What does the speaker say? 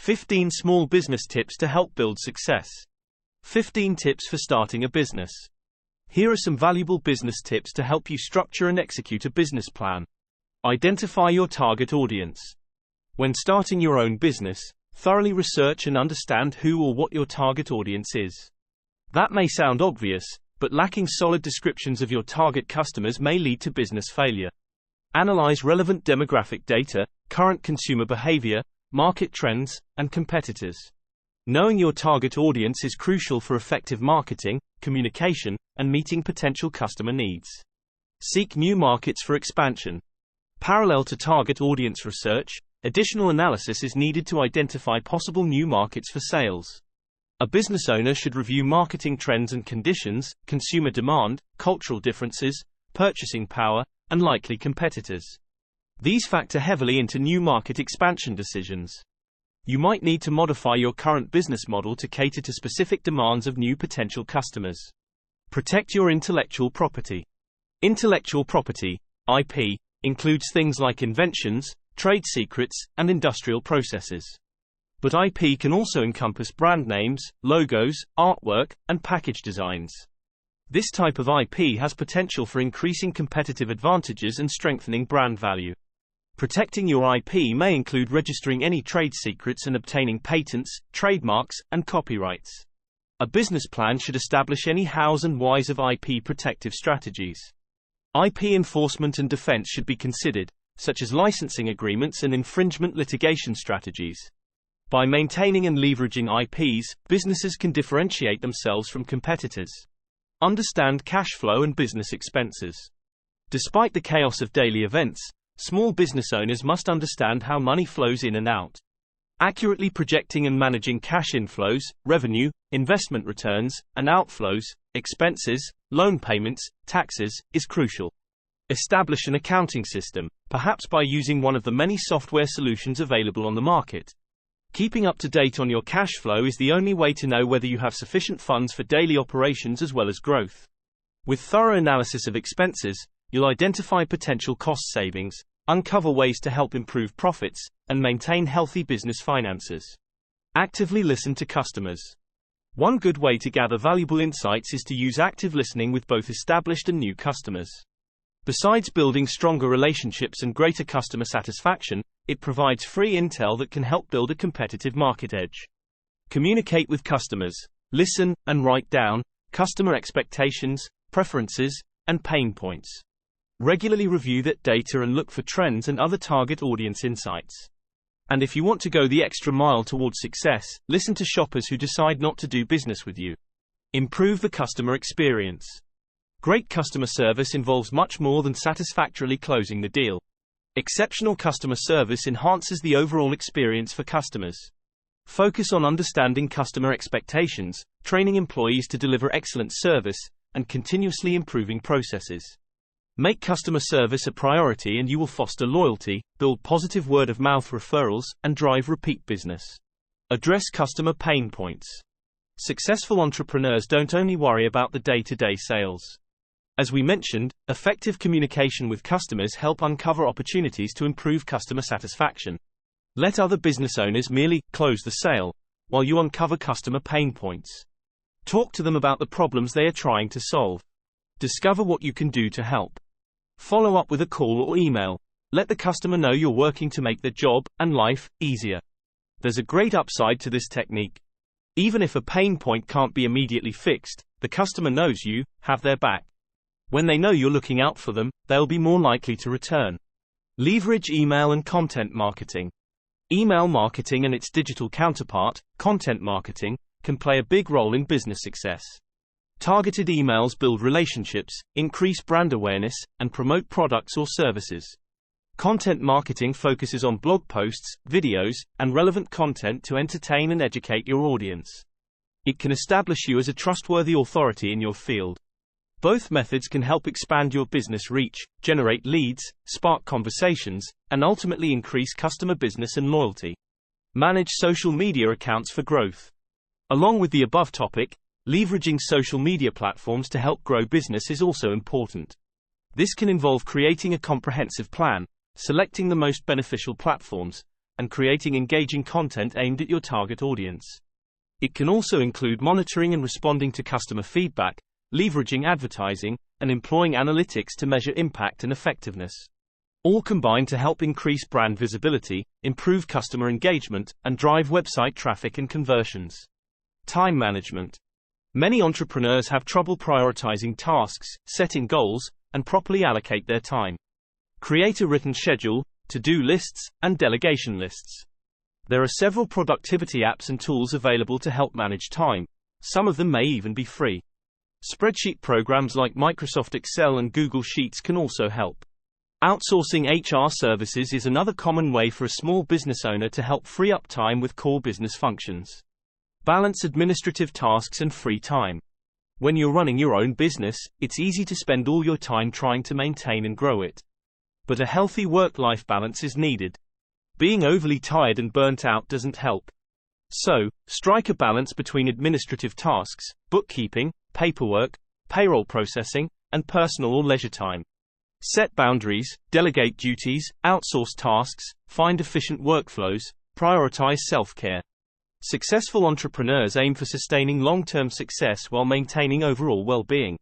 15 small business tips to help build success. 15 tips for starting a business. Here are some valuable business tips to help you structure and execute a business plan. Identify your target audience. When starting your own business, thoroughly research and understand who or what your target audience is. That may sound obvious, but lacking solid descriptions of your target customers may lead to business failure. Analyze relevant demographic data, current consumer behavior, market trends, and competitors. Knowing your target audience is crucial for effective marketing, communication, and meeting potential customer needs. Seek new markets for expansion. Parallel to target audience research, additional analysis is needed to identify possible new markets for sales. A business owner should review marketing trends and conditions, consumer demand, cultural differences, purchasing power, and likely competitors. These factor heavily into new market expansion decisions. You might need to modify your current business model to cater to specific demands of new potential customers. Protect your intellectual property. Intellectual property, IP, includes things like inventions, trade secrets, and industrial processes. But IP can also encompass brand names, logos, artwork, and package designs. This type of IP has potential for increasing competitive advantages and strengthening brand value. Protecting your IP may include registering any trade secrets and obtaining patents, trademarks, and copyrights. A business plan should establish any hows and whys of IP protective strategies. IP enforcement and defense should be considered, such as licensing agreements and infringement litigation strategies. By maintaining and leveraging IPs, businesses can differentiate themselves from competitors. Understand cash flow and business expenses. Despite the chaos of daily events, small business owners must understand how money flows in and out. Accurately projecting and managing cash inflows, revenue, investment returns, and outflows, expenses, loan payments, taxes, is crucial. Establish an accounting system, perhaps by using one of the many software solutions available on the market. Keeping up to date on your cash flow is the only way to know whether you have sufficient funds for daily operations as well as growth. With thorough analysis of expenses, you'll identify potential cost savings, uncover ways to help improve profits, and maintain healthy business finances. Actively listen to customers. One good way to gather valuable insights is to use active listening with both established and new customers. Besides building stronger relationships and greater customer satisfaction, it provides free intel that can help build a competitive market edge. Communicate with customers. Listen and write down customer expectations, preferences, and pain points. Regularly review that data and look for trends and other target audience insights. And if you want to go the extra mile towards success, listen to shoppers who decide not to do business with you. Improve the customer experience. Great customer service involves much more than satisfactorily closing the deal. Exceptional customer service enhances the overall experience for customers. Focus on understanding customer expectations, training employees to deliver excellent service, and continuously improving processes. Make customer service a priority and you will foster loyalty, build positive word-of-mouth referrals, and drive repeat business. Address customer pain points. Successful entrepreneurs don't only worry about the day-to-day sales. As we mentioned, effective communication with customers help uncover opportunities to improve customer satisfaction. Let other business owners merely close the sale, while you uncover customer pain points. Talk to them about the problems they are trying to solve. Discover what you can do to help. Follow up with a call or email. Let the customer know you're working to make their job and life easier. There's a great upside to this technique. Even if a pain point can't be immediately fixed, the customer knows you have their back. When they know you're looking out for them, they'll be more likely to return. Leverage email and content marketing. Email marketing and its digital counterpart, content marketing, can play a big role in business success. Targeted emails build relationships, increase brand awareness, and promote products or services. Content marketing focuses on blog posts, videos, and relevant content to entertain and educate your audience. It can establish you as a trustworthy authority in your field. Both methods can help expand your business reach, generate leads, spark conversations, and ultimately increase customer business and loyalty. Manage social media accounts for growth. Along with the above topic, leveraging social media platforms to help grow business is also important. This can involve creating a comprehensive plan, selecting the most beneficial platforms, and creating engaging content aimed at your target audience. It can also include monitoring and responding to customer feedback, leveraging advertising, and employing analytics to measure impact and effectiveness. All combine to help increase brand visibility, improve customer engagement, and drive website traffic and conversions. Time management. Many entrepreneurs have trouble prioritizing tasks, setting goals, and properly allocate their time. Create a written schedule, to-do lists, and delegation lists. There are several productivity apps and tools available to help manage time. Some of them may even be free. Spreadsheet programs like Microsoft Excel and Google Sheets can also help. Outsourcing HR services is another common way for a small business owner to help free up time with core business functions. Balance administrative tasks and free time. When you're running your own business, it's easy to spend all your time trying to maintain and grow it. But a healthy work-life balance is needed. Being overly tired and burnt out doesn't help. So, strike a balance between administrative tasks, bookkeeping, paperwork, payroll processing, and personal or leisure time. Set boundaries, delegate duties, outsource tasks, find efficient workflows, prioritize self-care. Successful entrepreneurs aim for sustaining long-term success while maintaining overall well-being.